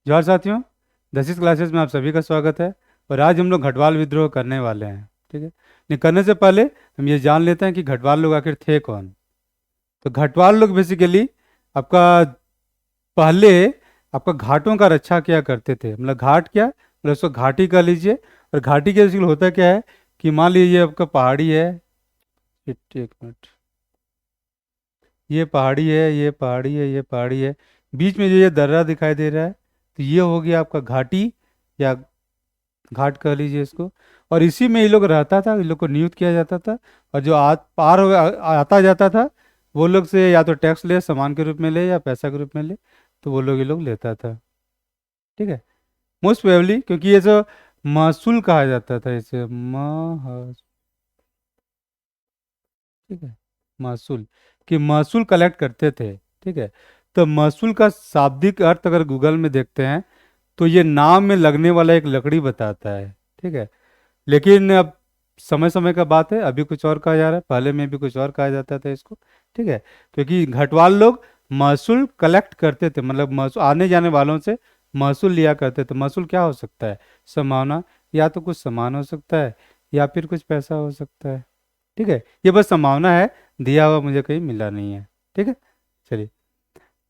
जोहार साथियों, 10वीं क्लासेस में आप सभी का स्वागत है। और आज हम लोग घटवाल विद्रोह करने वाले हैं। ठीक है, नहीं करने से पहले हम ये जान लेते हैं कि घटवाल लोग आखिर थे कौन। तो घटवाल लोग बेसिकली आपका पहले आपका घाटों का रक्षा किया करते थे। मतलब घाट क्या, मतलब उसको घाटी कह लीजिए। और घाटी के बेसिकली होता क्या है कि मान लीजिए आपका पहाड़ी है। एक मिनट, ये पहाड़ी है, ये पहाड़ी है, ये पहाड़ी है। बीच में जो ये दर्रा दिखाई दे रहा है, तो ये हो गया आपका घाटी या घाट कह लीजिए इसको। और इसी में ये लोग रहता था, इन लोग को नियुक्त किया जाता था। और जो पार आता जाता था, वो लोग से या तो टैक्स ले, सामान के रूप में ले या पैसा के रूप में ले, तो वो लोग ये लोग लेता था। ठीक है, मोस्ट प्रोबेबली क्योंकि ये जो महसूल कहा जाता था इसे ठीक है, महसूल, कि महसूल कलेक्ट करते थे। ठीक है, तो महसूल का शाब्दिक अर्थ अगर गूगल में देखते हैं तो ये नाम में लगने वाला एक लकड़ी बताता है। ठीक है, लेकिन अब समय समय का बात है, अभी कुछ और कहा जा रहा है, पहले में भी कुछ और कहा जाता था इसको। ठीक है, क्योंकि घटवाल लोग महसूल कलेक्ट करते थे, मतलब महसूल आने जाने वालों से महसूल लिया करते थे। महसूल क्या हो सकता है? संभावना, या तो कुछ सामान हो सकता है या फिर कुछ पैसा हो सकता है। ठीक है, ये बस संभावना है, दिया हुआ मुझे कहीं मिला नहीं है। ठीक है, चलिए।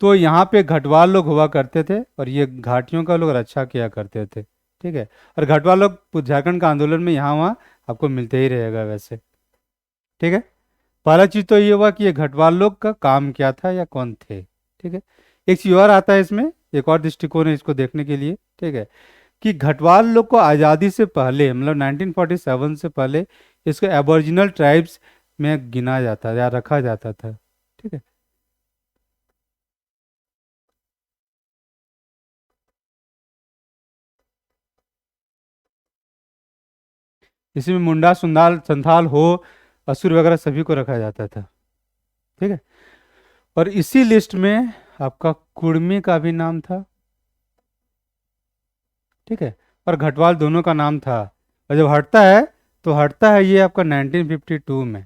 तो यहाँ पे घटवाल लोग हुआ करते थे और ये घाटियों का लोग रक्षा किया करते थे। ठीक है, और घटवाल लोग झारखंड का आंदोलन में यहाँ वहाँ आपको मिलते ही रहेगा वैसे। ठीक है, पहला चीज तो ये हुआ कि ये घटवाल लोग का काम क्या था या कौन थे। ठीक है, एक चीज और आता है इसमें, एक और दृष्टिकोण है इसको देखने के लिए। ठीक है, कि घटवाल लोग को आज़ादी से पहले, मतलब 1947 से पहले, इसको एबोरिजिनल ट्राइब्स में गिना जाता या रखा जाता था। ठीक है, इसी में मुंडा, सुंदाल, संथाल, हो, असुर वगैरह सभी को रखा जाता था। ठीक है, और इसी लिस्ट में आपका कुर्मी का भी नाम था। ठीक है, और घटवाल दोनों का नाम था। और जब हटता है तो हटता है ये आपका 1952 में।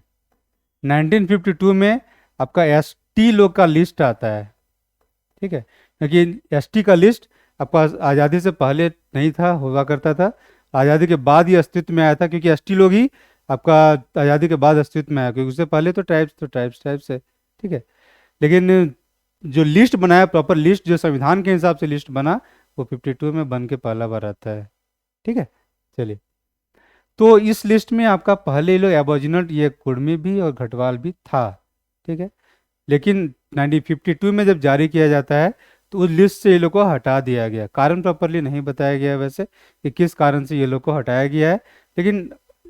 1952 में आपका एसटी लोग का लिस्ट आता है। ठीक है, क्योंकि एसटी का लिस्ट आपका आज़ादी से पहले नहीं था, हुआ करता था। आज़ादी के बाद ही अस्तित्व में आया था, क्योंकि एसटी लोग ही आपका आज़ादी के बाद अस्तित्व में आया, क्योंकि उससे पहले तो ट्राइब्स है। ठीक है, लेकिन जो लिस्ट बनाया, प्रॉपर लिस्ट जो संविधान के हिसाब से लिस्ट बना, वो 52 में बन के पहला बार आता है। ठीक है, चलिए। तो इस लिस्ट में आपका पहले ये लोग एबोरिजिनल, ये कुर्मी भी और घटवाल भी था। ठीक है, लेकिन 1952 में जब जारी किया जाता है तो उस लिस्ट से ये लोग को हटा दिया गया। कारण प्रॉपरली नहीं बताया गया है वैसे कि किस कारण से ये लोग को हटाया गया है, लेकिन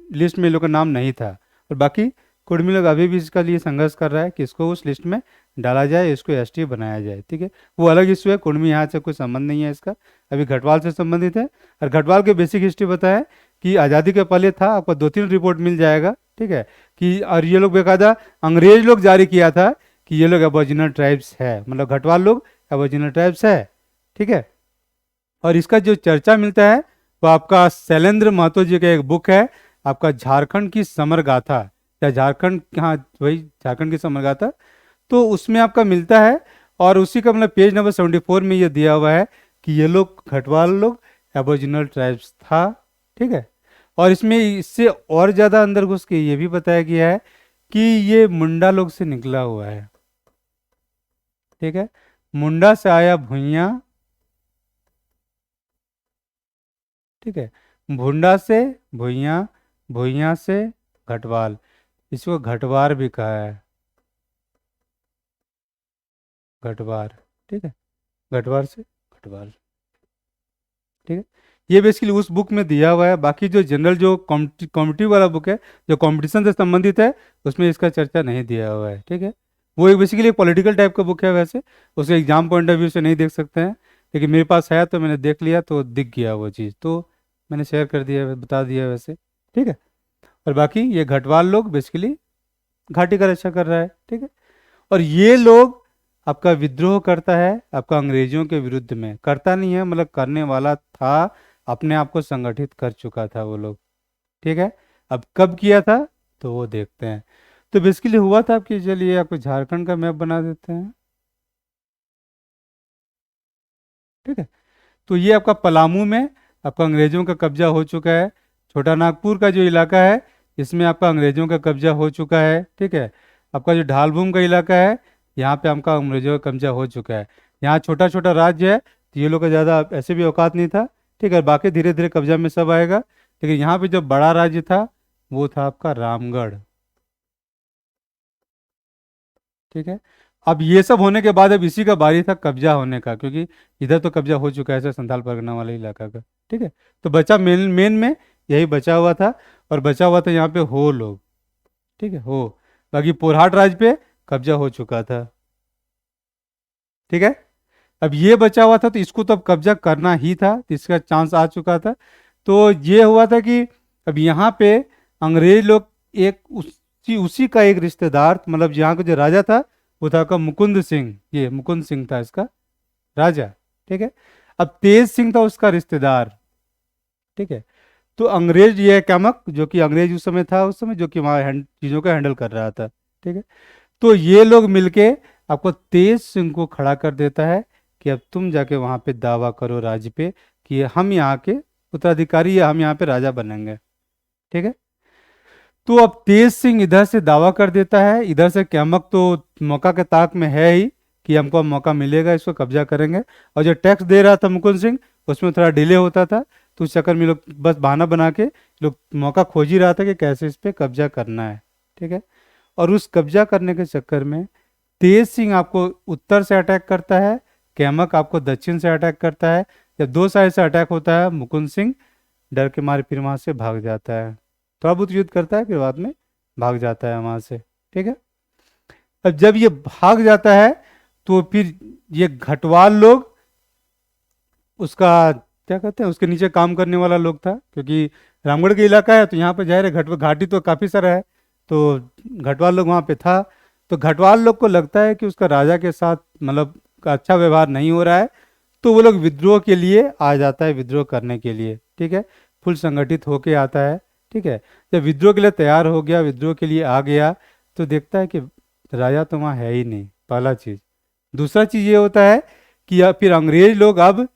लिस्ट में ये लोग का नाम नहीं था। और बाकी कुर्मी लोग अभी भी इसका लिए संघर्ष कर रहा है कि इसको उस लिस्ट में डाला जाए, इसको एसटी बनाया जाए। ठीक है, वो अलग इशू है, कुर्मी यहाँ से कोई संबंध नहीं है इसका, अभी घटवाल से संबंधित है। और घटवाल के बेसिक हिस्ट्री बताया कि आज़ादी के पहले था, आपको 2-3 रिपोर्ट मिल जाएगा। ठीक है, कि और ये लोग बेकायदा अंग्रेज लोग जारी किया था कि ये लोग एबोरिजिनल ट्राइब्स है, मतलब घटवाल लोग एबोरिजिनल ट्राइब्स है। ठीक है, और इसका जो चर्चा मिलता है वो आपका शैलेंद्र महतो जी का एक बुक है, आपका झारखंड की समर गाथा, या झारखंड, हाँ वही झारखंड की समर गाथा, तो उसमें आपका मिलता है। और उसी का मतलब पेज नंबर 74 में ये दिया हुआ है कि ये लोग घटवाल लोग एबोरिजिनल ट्राइब्स था। ठीक है, और इसमें इससे और ज़्यादा अंदर घुस के ये भी बताया गया है कि ये मुंडा लोग से निकला हुआ है। ठीक है, मुंडा से आया भुइयां। ठीक है, भुंडा से भुइयां, भुइयां से घटवाल, इसको घटवार भी कहा है, घटवार। ठीक है, घटवार से घटवाल। ठीक है, ये बेसिकली उस बुक में दिया हुआ है। बाकी जो जनरल जो कॉम्पिटिटिव वाला बुक है, जो कंपटीशन से संबंधित है, उसमें इसका चर्चा नहीं दिया हुआ है। ठीक है, वो एक बेसिकली एक पॉलिटिकल टाइप का बुक है वैसे, उसे एग्जाम पॉइंट ऑफ व्यू से नहीं देख सकते हैं, लेकिन मेरे पास है तो मैंने देख लिया तो दिख गया वो चीज़, तो मैंने शेयर कर दिया, बता दिया वैसे। ठीक है, और बाकी ये घटवाल लोग बेसिकली घाटी का रक्षा कर रहा है। ठीक है, और ये लोग आपका विद्रोह करता है आपका अंग्रेजों के विरुद्ध में, करता नहीं है मतलब करने वाला था, अपने आप को संगठित कर चुका था वो लोग। ठीक है, अब कब किया था तो वो देखते हैं। तो बेसिकली हुआ था कि चलिए आपको झारखंड का मैप बना देते हैं। ठीक है, तो ये आपका पलामू में आपका अंग्रेज़ों का कब्जा हो चुका है। छोटा नागपुर का जो इलाका है इसमें आपका अंग्रेज़ों का कब्जा हो चुका है। ठीक है, आपका जो ढालभूम का इलाका है यहाँ पे आपका अंग्रेज़ों का कब्जा हो चुका है। यहाँ छोटा छोटा राज्य है तो ये लोग का ज़्यादा ऐसे भी औकात नहीं था। ठीक है, बाकी धीरे धीरे कब्जा में सब आएगा। लेकिन यहाँ पे जो बड़ा राज्य था वो था आपका रामगढ़। ठीक है, अब ये सब होने के बाद अब इसी का बारी था कब्जा होने का, क्योंकि इधर तो कब्जा हो चुका है ऐसे संथाल परगना वाले इलाका का। ठीक है, तो बचा मेन मेन में यही बचा हुआ था, और बचा हुआ था यहाँ पे हो लोग। ठीक है, हो, बाकी पोरहाट राज पे कब्जा हो चुका था। ठीक है, अब ये बचा हुआ था तो इसको तो अब कब्जा करना ही था, तो इसका चांस आ चुका था। तो ये हुआ था कि अब यहाँ पे अंग्रेज लोग एक उसी उसी का एक रिश्तेदार, मतलब यहाँ का जो राजा था वो था का मुकुंद सिंह, ये मुकुंद सिंह था इसका राजा। ठीक है, अब तेज सिंह था उसका रिश्तेदार। ठीक है, तो अंग्रेज ये कैमक जो कि अंग्रेज उस समय था, उस समय जो कि वहाँ चीज़ों का हैंडल कर रहा था। ठीक है, तो ये लोग मिलके आपको तेज सिंह को खड़ा कर देता है कि अब तुम जाके वहाँ पे दावा करो राज्य पे कि हम यहाँ के उत्तराधिकारी या हम यहाँ पे राजा बनेंगे। ठीक है, तो अब तेज सिंह इधर से दावा कर देता है, इधर से कैमक तो मौका के ताक में है ही कि हमको अब मौका मिलेगा, इसको कब्जा करेंगे। और जो टैक्स दे रहा था मुकुंद सिंह उसमें थोड़ा डिले होता था, तो उस चक्कर में लोग बस बहाना बना के लोग मौका खोज ही रहा था कि कैसे इस पे कब्जा करना है। ठीक है, और उस कब्जा करने के चक्कर में तेज सिंह आपको उत्तर से अटैक करता है, कैमक आपको दक्षिण से अटैक करता है। जब दो साइड से अटैक होता है मुकुंद सिंह डर के मारे फिर वहां से भाग जाता है, थोड़ा बहुत युद्ध करता है फिर बाद में भाग जाता है वहां से। ठीक है, अब जब ये भाग जाता है तो फिर ये घटवाल लोग उसका क्या कहते हैं, उसके नीचे काम करने वाला लोग था, क्योंकि रामगढ़ के इलाका है तो यहाँ पे जाहिर है घाटी तो काफ़ी सारा है, तो घटवाल लोग वहाँ पे था। तो घटवाल लोग को लगता है कि उसका राजा के साथ मतलब का अच्छा व्यवहार नहीं हो रहा है, तो वो लोग विद्रोह के लिए आ जाता है, विद्रोह करने के लिए। ठीक है, फुल संगठित होके आता है। ठीक है, जब विद्रोह के लिए तैयार हो गया, विद्रोह के लिए आ गया, तो देखता है कि राजा तो वहाँ है ही नहीं, पहला चीज़। दूसरा चीज़ ये होता है कि फिर अंग्रेज लोग अब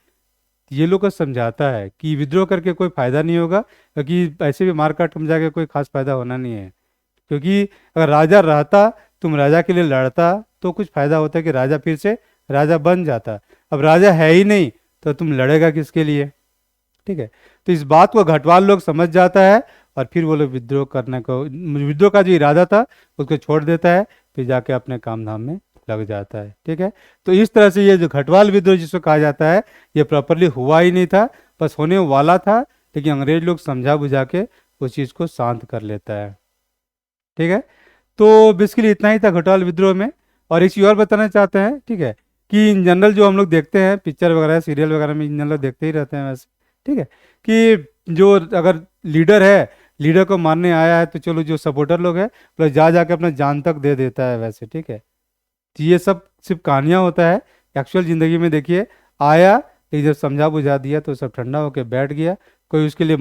ये लोग को समझाता है कि विद्रोह करके कोई फायदा नहीं होगा, क्योंकि ऐसे भी मारकाट में जाके कोई खास फायदा होना नहीं है। क्योंकि अगर राजा रहता, तुम राजा के लिए लड़ता, तो कुछ फायदा होता कि राजा फिर से राजा बन जाता। अब राजा है ही नहीं तो तुम लड़ेगा किसके लिए। ठीक है, तो इस बात को घटवाल लोग समझ जाता है, और फिर वो लोग विद्रोह करने को, विद्रोह का जो इरादा था उसको छोड़ देता है, फिर जाके अपने काम धाम में लग जाता है। ठीक है, तो इस तरह से ये जो घटवाल विद्रोह जिसको कहा जाता है ये प्रॉपरली हुआ ही नहीं था, बस होने वाला था, लेकिन अंग्रेज लोग समझा बुझा के उस चीज़ को शांत कर लेता है। ठीक है, तो बेसिकली इतना ही था घटवाल विद्रोह में। और एक चीज़ और बताना चाहते हैं, ठीक है, कि इन जनरल जो हम लोग देखते हैं पिक्चर वगैरह सीरियल वगैरह में इन जनरल देखते ही रहते हैं वैसे। ठीक है, कि जो अगर लीडर है, लीडर को मारने आया है तो चलो जो सपोर्टर लोग हैं प्लस जा जाके अपना जान तक दे देता है वैसे। ठीक है, तो ये सब सिर्फ कहानियाँ होता है, एक्चुअल ज़िंदगी में देखिए आया, लेकिन जब समझा बुझा दिया तो सब ठंडा होकर बैठ गया। कोई उसके लिए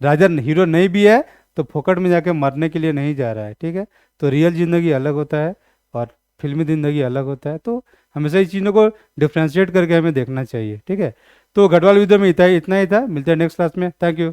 राजा हीरो नहीं भी है तो फोकट में जाके मरने के लिए नहीं जा रहा है। ठीक है, तो रियल ज़िंदगी अलग होता है और फिल्मी ज़िंदगी अलग होता है, तो हमेशा इस चीज़ों को डिफ्रेंशिएट करके हमें देखना चाहिए। ठीक है, तो गढ़वाल विद्रोह में इतना ही था। मिलते हैं नेक्स्ट क्लास में। Thank you.